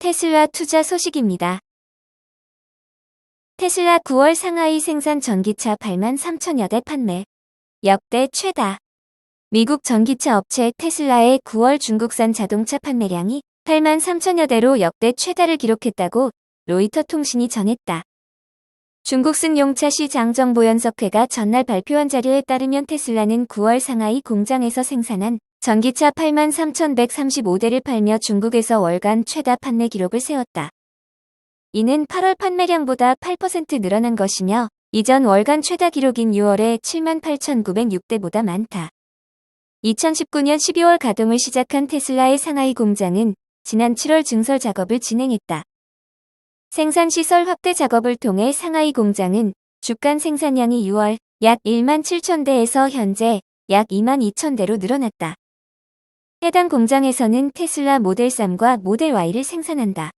테슬라 투자 소식입니다. 테슬라 9월 상하이 생산 전기차 8만 3천여 대 판매. 역대 최다. 미국 전기차 업체 테슬라의 9월 중국산 자동차 판매량이 8만 3천여 대로 역대 최다를 기록했다고 로이터 통신이 전했다. 중국 승용차 시장 정보연석회가 전날 발표한 자료에 따르면 테슬라는 9월 상하이 공장에서 생산한 전기차 8만 3,135대를 팔며 중국에서 월간 최다 판매 기록을 세웠다. 이는 8월 판매량보다 8% 늘어난 것이며 이전 월간 최다 기록인 6월의 7만 8,906대보다 많다. 2019년 12월 가동을 시작한 테슬라의 상하이 공장은 지난 7월 증설 작업을 진행했다. 생산시설 확대 작업을 통해 상하이 공장은 주간 생산량이 6월 약 1만 7천 대에서 현재 약 2만 2천 대로 늘어났다. 해당 공장에서는 테슬라 모델 3과 모델 Y를 생산한다.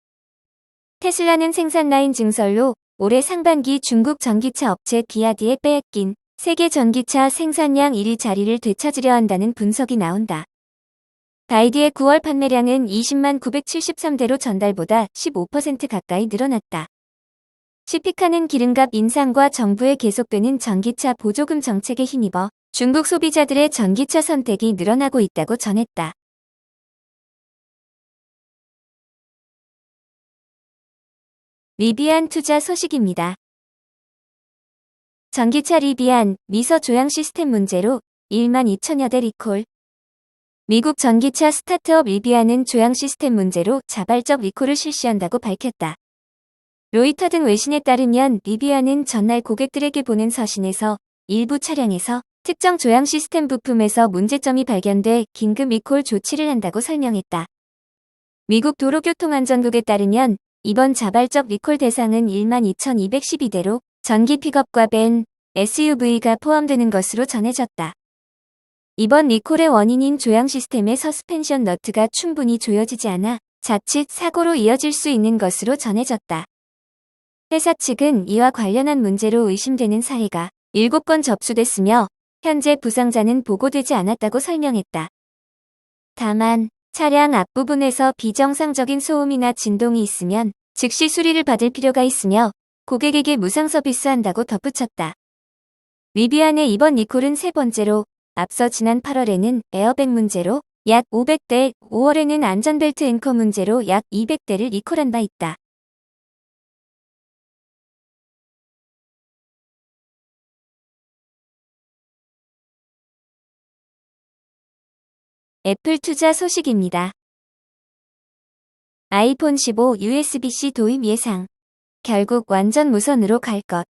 테슬라는 생산 라인 증설로 올해 상반기 중국 전기차 업체 비아디에 빼앗긴 세계 전기차 생산량 1위 자리를 되찾으려 한다는 분석이 나온다. 바이디의 9월 판매량은 20만 973대로 전달보다 15% 가까이 늘어났다. 시피카는 기름값 인상과 정부의 계속되는 전기차 보조금 정책에 힘입어 중국 소비자들의 전기차 선택이 늘어나고 있다고 전했다. 리비안 투자 소식입니다. 전기차 리비안 미서 조향 시스템 문제로 1만 2천여 대 리콜. 미국 전기차 스타트업 리비안은 조향 시스템 문제로 자발적 리콜을 실시한다고 밝혔다. 로이터 등 외신에 따르면 리비안은 전날 고객들에게 보낸 서신에서 일부 차량에서 특정 조향 시스템 부품에서 문제점이 발견돼 긴급 리콜 조치를 한다고 설명했다. 미국 도로교통안전국에 따르면 이번 자발적 리콜 대상은 1만 2,212대로 전기 픽업과 밴, SUV가 포함되는 것으로 전해졌다. 이번 리콜의 원인인 조향 시스템의 서스펜션 너트가 충분히 조여지지 않아 자칫 사고로 이어질 수 있는 것으로 전해졌다. 회사 측은 이와 관련한 문제로 의심되는 사례가 7건 접수됐으며 현재 부상자는 보고되지 않았다고 설명했다. 다만 차량 앞부분에서 비정상적인 소음이나 진동이 있으면 즉시 수리를 받을 필요가 있으며 고객에게 무상 서비스한다고 덧붙였다. 리비안의 이번 리콜은 세 번째로 앞서 지난 8월에는 에어백 문제로 약 500대, 5월에는 안전벨트 앵커 문제로 약 200대를 리콜한 바 있다. 애플 투자 소식입니다. 아이폰 15 USB-C 도입 예상. 결국 완전 무선으로 갈 것.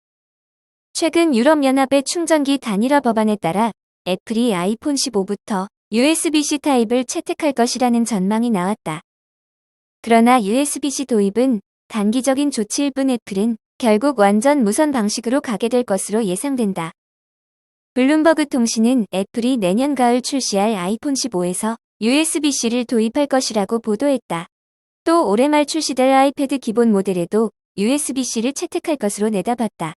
최근 유럽연합의 충전기 단일화 법안에 따라 애플이 아이폰 15부터 USB-C 타입을 채택할 것이라는 전망이 나왔다. 그러나 USB-C 도입은 단기적인 조치일 뿐 애플은 결국 완전 무선 방식으로 가게 될 것으로 예상된다. 블룸버그 통신은 애플이 내년 가을 출시할 아이폰 15에서 USB-C를 도입할 것이라고 보도했다. 또 올해 말 출시될 아이패드 기본 모델에도 USB-C를 채택할 것으로 내다봤다.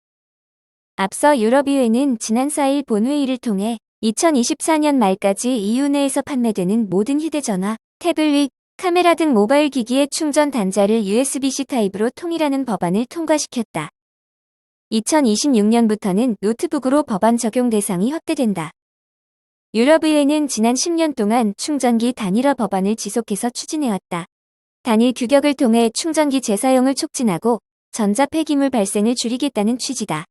앞서 유럽의회는 지난 4일 본회의를 통해 2024년 말까지 EU 내에서 판매되는 모든 휴대전화, 태블릿, 카메라 등 모바일 기기의 충전 단자를 USB-C 타입으로 통일하는 법안을 통과시켰다. 2026년부터는 노트북으로 법안 적용 대상이 확대된다. 유럽의회는 지난 10년 동안 충전기 단일화 법안을 지속해서 추진해왔다. 단일 규격을 통해 충전기 재사용을 촉진하고 전자 폐기물 발생을 줄이겠다는 취지다.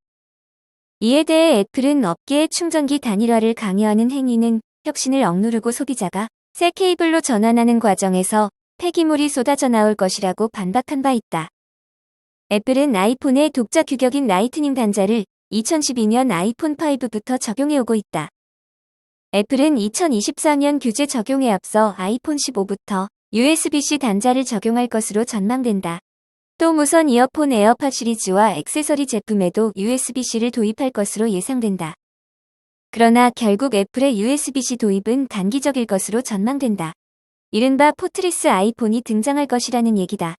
이에 대해 애플은 업계의 충전기 단일화를 강요하는 행위는 혁신을 억누르고 소비자가 새 케이블로 전환하는 과정에서 폐기물이 쏟아져 나올 것이라고 반박한 바 있다. 애플은 아이폰의 독자 규격인 라이트닝 단자를 2012년 아이폰 5부터 적용해오고 있다. 애플은 2024년 규제 적용에 앞서 아이폰 15부터 USB-C 단자를 적용할 것으로 전망된다. 또 무선 이어폰 에어팟 시리즈와 액세서리 제품에도 USB-C를 도입할 것으로 예상된다. 그러나 결국 애플의 USB-C 도입은 단기적일 것으로 전망된다. 이른바 포트리스 아이폰이 등장할 것이라는 얘기다.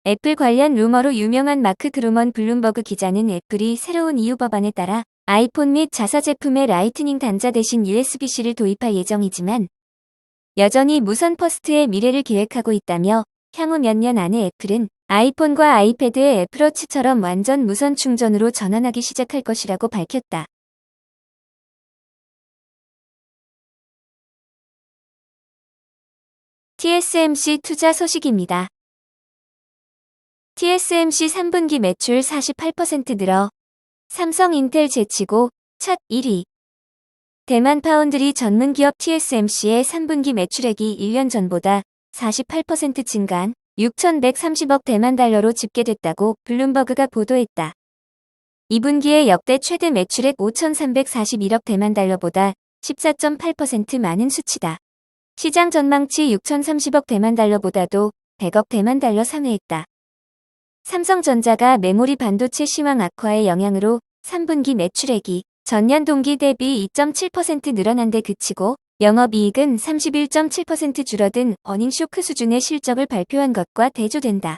애플 관련 루머로 유명한 마크 그루먼 블룸버그 기자는 애플이 새로운 EU 법안에 따라 아이폰 및 자사 제품의 라이트닝 단자 대신 USB-C를 도입할 예정이지만 여전히 무선 퍼스트의 미래를 계획하고 있다며 향후 몇 년 안에 애플은 아이폰과 아이패드의 애플워치처럼 완전 무선 충전으로 전환하기 시작할 것이라고 밝혔다. TSMC 투자 소식입니다. TSMC 3분기 매출 48% 늘어 삼성 인텔 제치고 첫 1위. 대만 파운드리 전문기업 TSMC의 3분기 매출액이 1년 전보다 48% 증가한 6,130억 대만 달러로 집계됐다고 블룸버그가 보도했다. 2분기에 역대 최대 매출액 5,341억 대만 달러보다 14.8% 많은 수치다. 시장 전망치 6,030억 대만 달러보다도 100억 대만 달러 상회했다. 삼성전자가 메모리 반도체 시황 악화의 영향으로 3분기 매출액이 전년 동기 대비 2.7% 늘어난 데 그치고 영업이익은 31.7% 줄어든 어닝 쇼크 수준의 실적을 발표한 것과 대조된다.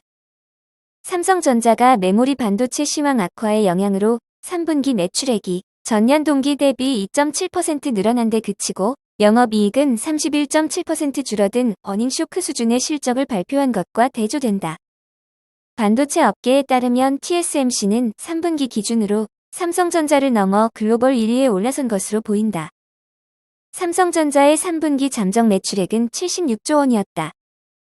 삼성전자가 메모리 반도체 시황 악화의 영향으로 3분기 매출액이 전년 동기 대비 2.7% 늘어난 데 그치고 영업이익은 31.7% 줄어든 어닝 쇼크 수준의 실적을 발표한 것과 대조된다. 반도체 업계에 따르면 TSMC는 3분기 기준으로 삼성전자를 넘어 글로벌 1위에 올라선 것으로 보인다. 삼성전자의 3분기 잠정 매출액은 76조 원이었다.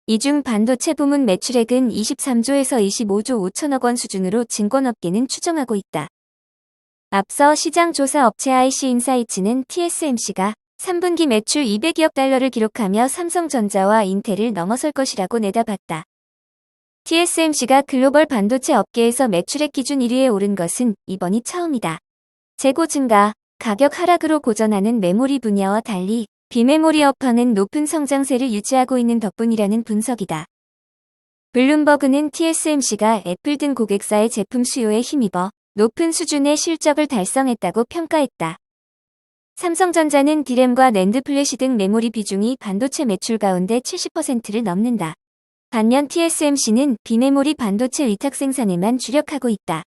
이 중 반도체 부문 매출액은 23조에서 25조 5천억 원 수준으로 증권업계는 추정하고 있다. 앞서 시장 조사 업체 IC인사이츠는 TSMC가 3분기 매출 200억 달러를 기록하며 삼성전자와 인텔을 넘어설 것이라고 내다봤다. TSMC가 글로벌 반도체 업계에서 매출액 기준 1위에 오른 것은 이번이 처음이다. 재고 증가, 가격 하락으로 고전하는 메모리 분야와 달리 비메모리 업황은 높은 성장세를 유지하고 있는 덕분이라는 분석이다. 블룸버그는 TSMC가 애플 등 고객사의 제품 수요에 힘입어 높은 수준의 실적을 달성했다고 평가했다. 삼성전자는 디램과 낸드 플래시 등 메모리 비중이 반도체 매출 가운데 70%를 넘는다. 반면 TSMC는 비메모리 반도체 위탁 생산에만 주력하고 있다.